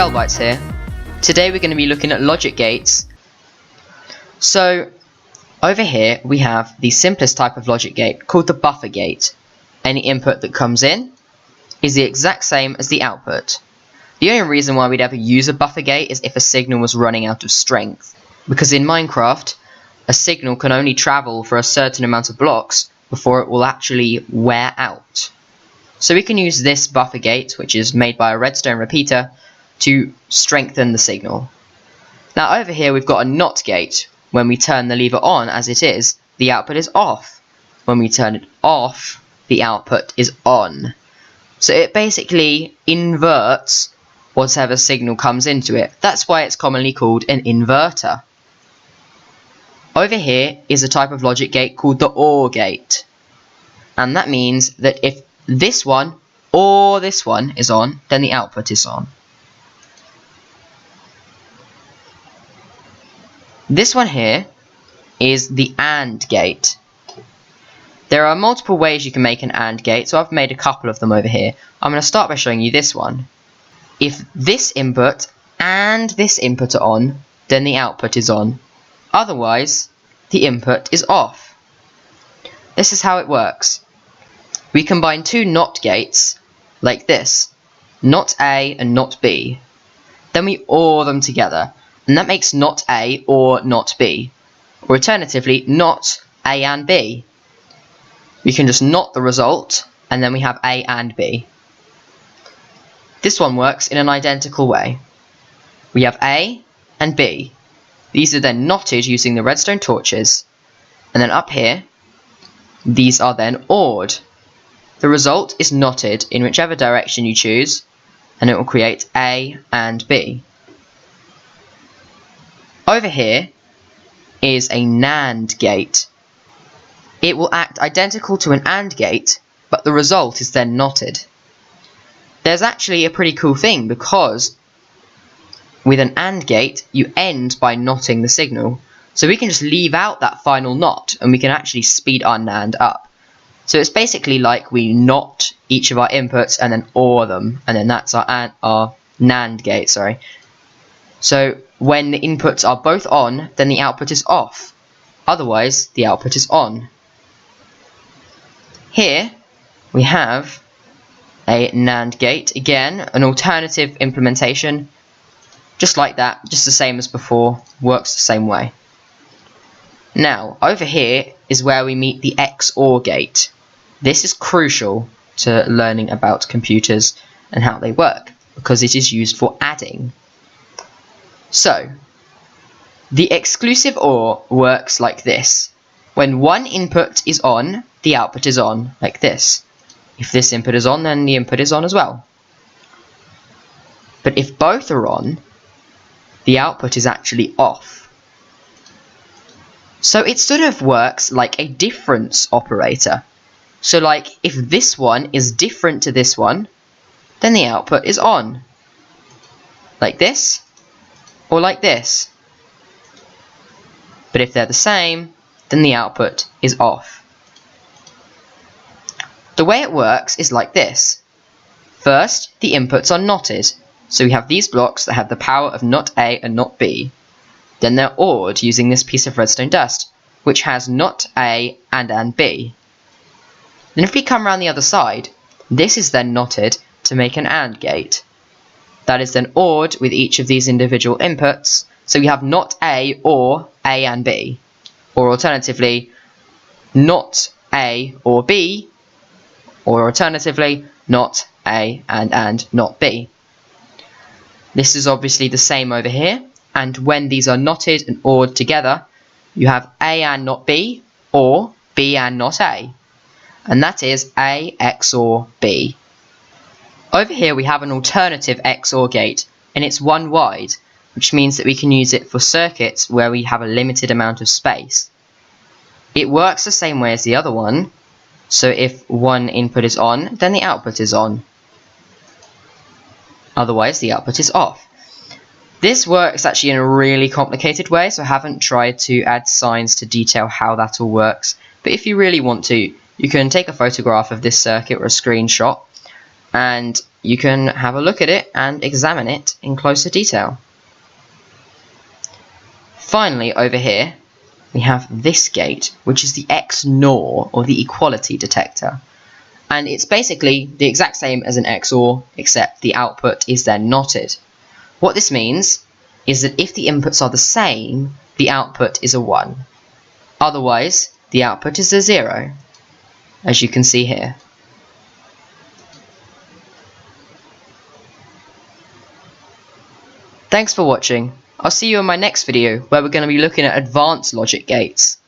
ShellBytes here. Today we're going to be looking at logic gates. So over here we have the simplest type of logic gate called the buffer gate. Any input that comes in is the exact same as the output. The only reason why we'd ever use a buffer gate is if a signal was running out of strength. Because in Minecraft, a signal can only travel for a certain amount of blocks before it will actually wear out. So we can use this buffer gate, which is made by a redstone repeater, to strengthen the signal. Now over here we've got a NOT gate. When we turn the lever on as it is, the output is off. When we turn it off, the output is on. So it basically inverts whatever signal comes into it. That's why it's commonly called an inverter. Over here is a type of logic gate called the OR gate. And that means that if this one or this one is on, then the output is on. This one here is the AND gate. There are multiple ways you can make an AND gate, so I've made a couple of them over here. I'm going to start by showing you this one. If this input and this input are on, then the output is on. Otherwise, the input is off. This is how it works. We combine two NOT gates, like this, NOT A and NOT B. Then we OR them together, and that makes NOT A or NOT B. Or alternatively, NOT A and B. We can just NOT the result, and then we have A and B. This one works in an identical way. We have A and B. These are then knotted using the redstone torches. And then up here, these are then ORed. The result is knotted in whichever direction you choose, and it will create A and B. Over here is a NAND gate. It will act identical to an AND gate, but the result is then knotted. There's actually a pretty cool thing, because with an AND gate, you end by knotting the signal. So we can just leave out that final knot, and we can actually speed our NAND up. So it's basically like we knot each of our inputs and then OR them, and then that's our NAND gate, sorry. So when the inputs are both on, then the output is off. Otherwise, the output is on. Here we have a NAND gate, again, an alternative implementation, just like that, just the same as before, works the same way. Now, over here is where we meet the XOR gate. This is crucial to learning about computers and how they work, because it is used for adding. So, the exclusive OR works like this. When one input is on, the output is on, like this. If this input is on, then the input is on as well. But if both are on, the output is actually off. So it sort of works like a difference operator. So like, if this one is different to this one, then the output is on. Like this, or like this. But if they're the same, then the output is off. The way it works is like this. First, the inputs are knotted. So we have these blocks that have the power of NOT A and NOT B. Then they're ORed using this piece of redstone dust, which has NOT A and B. Then if we come around the other side, this is then knotted to make an AND gate. That is then ORed with each of these individual inputs, so we have NOT A or A and B. Or alternatively, NOT A or B, or alternatively, NOT A and NOT B. This is obviously the same over here, and when these are knotted and ORed together, you have A and NOT B, or B and NOT A. And that is A XOR B. Over here we have an alternative XOR gate, and it's one wide, which means that we can use it for circuits where we have a limited amount of space. It works the same way as the other one, so if one input is on, then the output is on. Otherwise, the output is off. This works actually in a really complicated way, so I haven't tried to add signs to detail how that all works, but if you really want to, you can take a photograph of this circuit or a screenshot, and you can have a look at it and examine it in closer detail. Finally, over here, we have this gate, which is the XNOR, or the equality detector. And it's basically the exact same as an XOR, except the output is then knotted. What this means is that if the inputs are the same, the output is a 1. Otherwise, the output is a 0, as you can see here. Thanks for watching. I'll see you in my next video, where we're going to be looking at advanced logic gates.